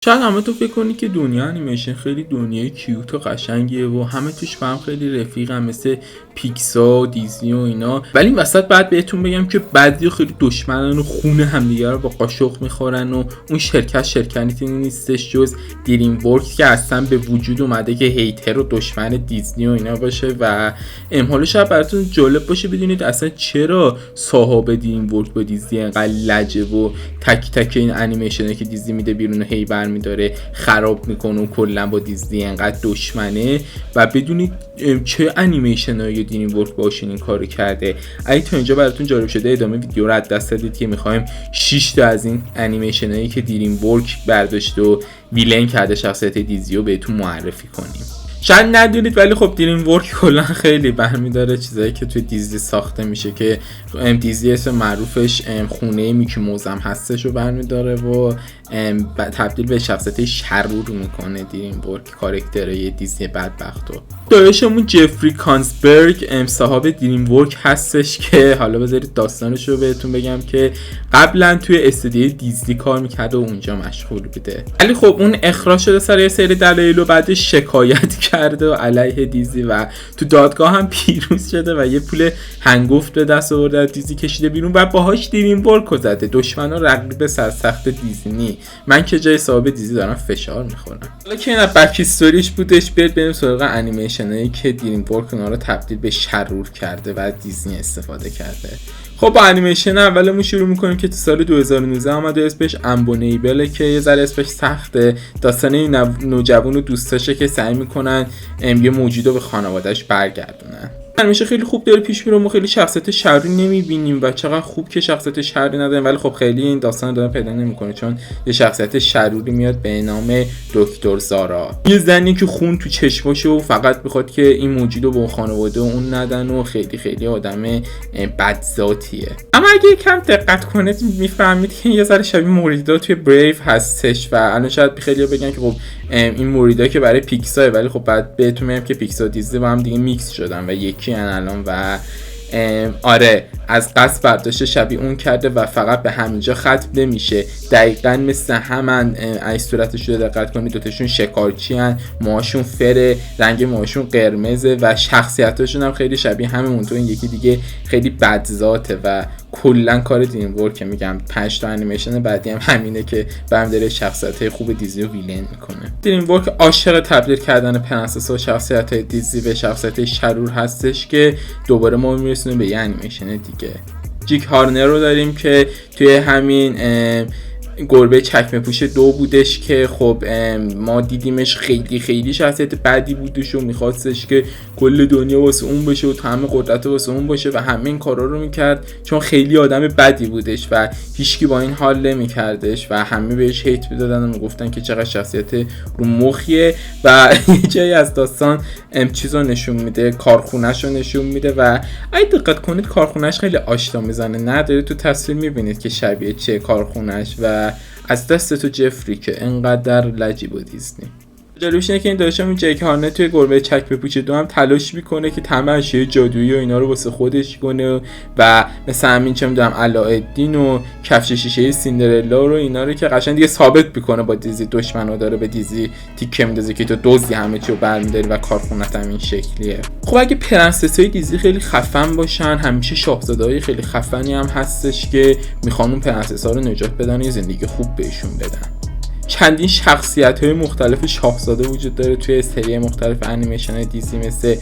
شاید همه تو فکر کنی که دنیا انیمیشن خیلی دنیای کیوت و قشنگیه و همه توش با هم خیلی رفیقن، مثل پیکسا و دیزنی و اینا. ولی این وسط بعد بهتون بگم که بعضی خیلی دشمنن و خون همدیگه رو با قاشق میخورن و اون شرکتی نیستش جز دریم ورکس که اصلا به وجود اومده که هیتر و دشمن دیزنی و اینا باشه. و حالا شاید براتون جالب باشه بدونید اصلا چرا صاحب دریم ورک با دیزنی انقدر لجه و تک تک این انیمیشنه که دیزنی میده بیرون هی برمی‌داره خراب میکنه و کلا با دیزنی انقدر دشمنه. و بدونید چه انیمیشنایی دریم ورک باشین این کارو کرده. اگه تا اینجا براتون جالب شده ادامه ویدیو رو از دست دادید که می‌خوایم 6 تا از این انیمیشنایی که دریم ورک برداشته و ویلن کرده شخصیت دیزنی رو بهتون معرفی کنیم. شاید ندونید ولی خب دریم ورک کلا خیلی برمی‌داره چیزایی که توی دیزنی ساخته میشه که دیزنی اسم معروفش خونه میکی موزم هستش رو برمی‌داره و تبدیل به شخصیت شرور میکنه دریم ورک کاراکترهای دیزنی بدبختو. داداشمون جفری کانزبرگ صاحب دریم ورک هستش که حالا بذارید داستانش رو بهتون بگم که قبلا توی استودیوی دیزنی کار میکرده و اونجا مشغول بوده، ولی خب اون اخراج شده سر یه سری دلایل و بعدش شکایت کرده و علیه دیزنی و تو دادگاه هم پیروز شده و یه پول هنگفت به دست آورده از دیزنی کشیده بیرون و باهاش دریم ورک زده. دشمنا رقیب سرسخت دیزنی. من که جای صاحب دیزنی دارم فشار میخورم. حالا که اینا بک استوریش بودش، بریم سراغ انیمیشنایی که دریم ورک اونا رو تبدیل به شرور کرده و دیزنی استفاده کرده. خب با انیمیشن اولمون شروع میکنیم که تو سال 2019 اومده، اسمش امبونیبل که یه ذره اسمش سخته. داستان این نوجوان و دوستاشه که سعی میکنن یه موجود رو به خانواده‌اش برگردونن. همیشه خیلی خوب داره پیش میره، ما خیلی شخصیت شرری نمیبینیم و چقدر خوب که شخصیت شرری نداریم، ولی خب خیلی این داستان داره پیدا نمیکنه چون یه شخصیت شروری میاد به نام دکتر زارا، یه زنی که خون تو چشماشه و فقط میخواد که این موجود رو به خانواده اون ندن و خیلی خیلی آدم بدذاتیه. اما اگه یکم دقت کنید میفهمید که یه ذره شبیه موریدا توی بریو هستش و الان شاید خیلی‌ها بگن که خب این موریدا که برای پیکسا، ولی خب بعد بهتون میگم که پیکسا دیزنی با هم دیگه میکس شدن و یکی الان و آره از قصد برداشت شبیه اون کرده و فقط به همینجا ختم نمیشه. دقیقاً مثل همن ای صورتش رو دقت کنید، دوتاشون شکارچی هن، موهاشون فره، رنگ موهاشون قرمزه و شخصیتاشون هم خیلی شبیه هممون. تو این یکی دیگه خیلی بدذاته و کلا کار دریم ورک که میگم 5 تا انیمیشن بعدی هم همینه که برام داره شخصیت‌های خوب دیزنی رو ویلن میکنه. دریم ورک عاشق تبدیل کردن پرنسس و شخصیت‌های دیزنی به شخصیت‌های شرور هستش که دوباره ما میرسونیم به یه انیمیشن دیگه. جیک هارنر رو داریم که توی همین گربه چکمه پوش 2 بودش که خب ما دیدیمش خیلی خیلی شخصیت بدی بودش و میخواستش که کل دنیا واسه اون باشه و همه قدرت واسه اون باشه و همه این کارا رو میکرد چون خیلی آدم بدی بودش و هیچکی با این حال نمیکردش و همه بهش هیت میدادن و میگفتن که چقدر شخصیت رو مخیه. و یه جایی از داستان چیزو نشون میده، کارخونه‌شو نشون میده و اگه دقت کنید کارخونه‌اش خیلی آشنا میزنه، نداره تو تصویر میبینید که شبیه چه کارخونه‌اش و از دست تو جفری که انقدر لجی بود دیزنی. جالبش اینه که این داشتم جک هارنر توی گربه چکمه پوش 2 هم تلاش میکنه که تمام اشیاء جادویی و اینا رو واسه خودش کنه و مثل همین چه میدونم علاءالدین و کفش شیشه سیندرلا رو اینا رو که قشنگ دیگه ثابت میکنه با دیزی دشمنا داره به دیزی تیکه میندازه که تو دزدی همه چی رو برمی‌داری و کارخونه‌ت هم این شکلیه. خب اگه پرنسس‌های دیزی خیلی خفن باشن، همیشه شاهزاده‌های خیلی خفنی هم هستش که میخوان اون پرنسس‌ها رو نجات بدن و یه زندگی خوب بهشون بدن. چندین شخصیت‌های مختلف شاهزاده وجود داره توی سری مختلف انیمیشن‌های دیزنی مثل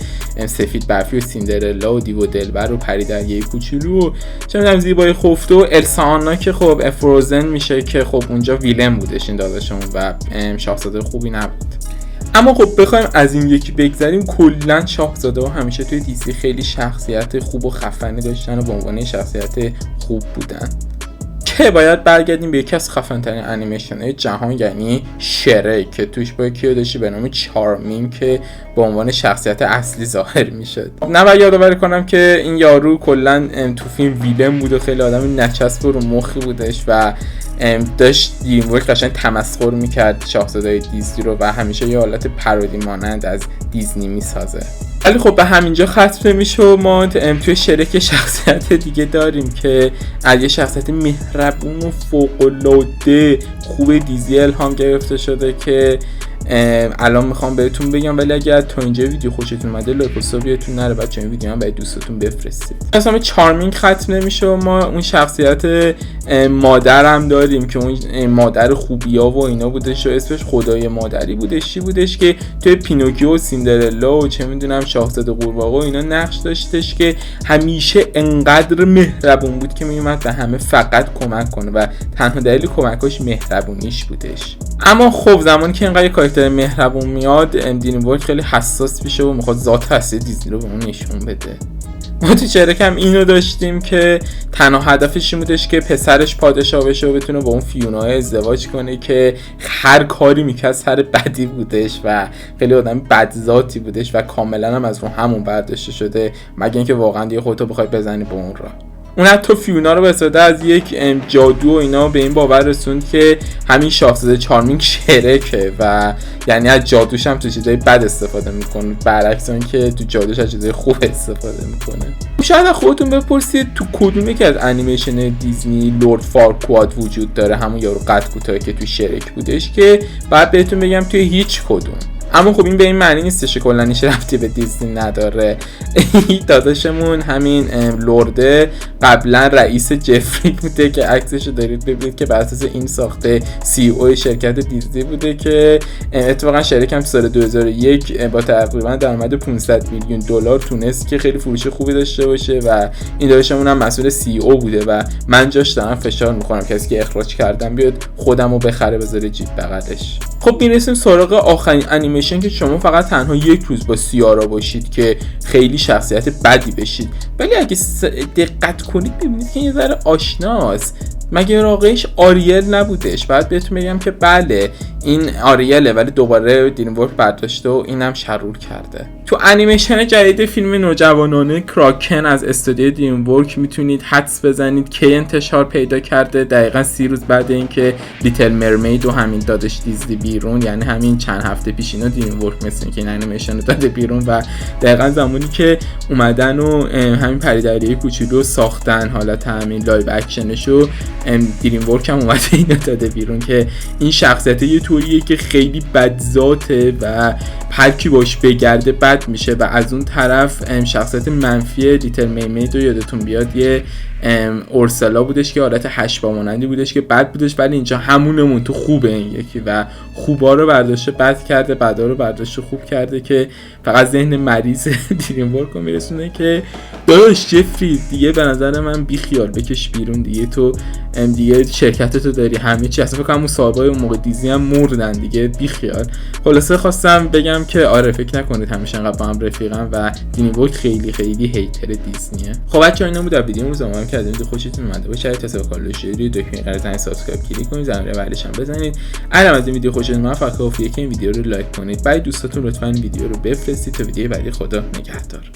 سفید برفی و سیندرلا و دیو و دلبر و پری دریای کوچولو و چه می‌دونم زیبای خفته و السا آنا که خب فروزن میشه که خب اونجا ویلن بودش این داداشمون و شاهزاده خوبی نبود. اما خب بخوایم از این یکی بگذریم، کلا شاهزاده ها همیشه توی دیزنی خیلی شخصیت خوب و خفنی داشتن و به عنوان شخصیت خوب بودن که باید برگردیم به یکی از خفن‌ترین انیمیشن‌های جهان، یعنی شرک که توش با کیو داشتی به نام چارمین که به عنوان شخصیت اصلی ظاهر میشد. نباید یادآوری کنم که این یارو کلا تو فیلم ویلن بود و خیلی آدم نچسب و رو مخی بودش و داشت دریم ورک قشنگ تمسخر میکرد شاهزاده‌های دیزنی رو و همیشه یه حالت پارودی مانند از دیزنی میسازه. ولی خب به همینجا ختم نمیشه و ما توی شرک شخصیت دیگه داریم که از یه شخصیت مهربون و فوق‌العاده خوب دیزنی الهام گرفته شده که الان میخوام بهتون بگم، ولی اگر تا اینجا ویدیو خوشتون اومده لایک و سابسکرایبتون نره بچه‌ها، این ویدیو هم برای دوستاتون بفرستید. اصلا چارمینگ ختم نمیشه و ما اون شخصیت مادرم داریم که اون مادر خوبیا و اینا بودش و اسمش خدای مادری بودش، چی بودش که توی پینوکیو و سیندرلا و چه میدونم شاهزاده قورباغه و اینا نقش داشتش که همیشه انقدر مهربون بود که میومد به همه فقط کمک کنه و تنها دلیل کمکاش مهربونیش بودش. اما خب زمانی که اینقدر کاراکتر مهربون میاد دریم ورک خیلی حساس میشه و میخواد ذات اصلی دیزنی رو به اون نشون بده. ما تو شرک هم اینو داشتیم که تنها هدفش این بودش که پسرش پادشاه بشه و بتونه با اون فیونا ازدواج کنه که هر کاری میکرد سر بدی بودش و خیلی آدم بدذاتی بودش و کاملا هم از همون برداشته شده، مگه اینکه واقعا دیگه خودتو بخوای بزنی به اون راه. اون حتی فیونا رو به استفاده از یک جادو و اینا به این باور رسوند که همین شاهزاده چارمینگ شرکه و یعنی از جادوش هم تو چیزای بد استفاده میکنه، برعکس اون که تو جادوش از چیزای خوب استفاده میکنه. شاید از خودتون بپرسید تو کدوم یکی از انیمیشن دیزنی لورد فارکواد وجود داره، همون یارو قد کوتاهی که تو شرک بودش، که بعد بهتون بگم توی هیچ کدوم. اما خب این به این معنی نیستش که کلا هیچ ربطی به دیزنی نداره. داداشمون همین لورده قبلا رئیس جفری بوده که عکسشو دارید ببینید که بر اساس این ساخته سی او شرکت دیزنی بوده که اتفاقا شرکت هم سال 2001 با تقریبا درآمد 500 میلیون دلار تونست که خیلی فروش خوبی داشته باشه و این داداشمون هم مسئول سی او بوده و من جاش دارم فشار میخورم کسی که اخراج کردم بیاد خودمو بخره بذاره جیب بغلش. خب میرسیم سراغ آخرین انیمیشن که شما فقط تنها یک روز با سیارا باشید که خیلی شخصیت بدی بشید، ولی اگه دقت کنید ببینید که یه ذره آشناست. مگه راقیش آریل نبودش؟ بعد بهتون بگم که بله این آریله، ولی دوباره دریم ورک برداشته و اینم شرور کرده. تو انیمیشن جدید فیلم نوجوانانه کراکن از استودیو دریم ورک میتونید حدس بزنید که انتشار پیدا کرده دقیقاً 30 روز بعد اینکه لیتل مرمید و همین دادش دیزنی بیرون، یعنی همین چند هفته پیش اینا دریم ورک مثل که این انیمیشن رو داده بیرون و دقیقاً زمانی که اومدن و همین پریدریای کوچولو ساختن حالت همین لایو اکشنشو، دریم ورک هم اومده اینو داده بیرون که این شخصیت یه طوریه که خیلی بدذاته و هر کی باش بگرده بد میشه و از اون طرف شخصیت منفی لیتل مرمید رو یادتون بیاد یه اورسلا بودش که حالت هشبا مانندی بودش که بد بودش، ولی اینجا همونمون تو خوبه این یکی و خوبا رو برداشته بد کرده، بدا رو برداشته خوب کرده که فقط ذهن مریض دریم ورک رو میرسونه که داداش جفری دیگه به نظر من بی خیال بکش بیرون دیگه، تو دیگه شرکتتو داری همه چی، اصلا فکر کنم اون صاحبای اون موقع دیزنی هم مردن دیگه، بی خیال. خلاصه خواستم بگم که آره فکر نکنید همیشه انقدر با هم رفیقم و دریم ورک خیلی خیلی هیتر دیزنیه. خب بچه‌ها اینا بود ویدیو امروز، امیدوارم که ویدیو خوشتون اومده باشه. اگه تاسو کانال شیری دکمه قرار سابسکرایب کلیک کنید، زنگ بعدش هم بزنید. اگر از این ویدیو خوشتون اومد فقط کافیه که این ویدیو رو لایک کنید. برای دوستاتون لطفاً این ویدیو رو بفرستید تا ویدیو بعدی. خدا نگهدار.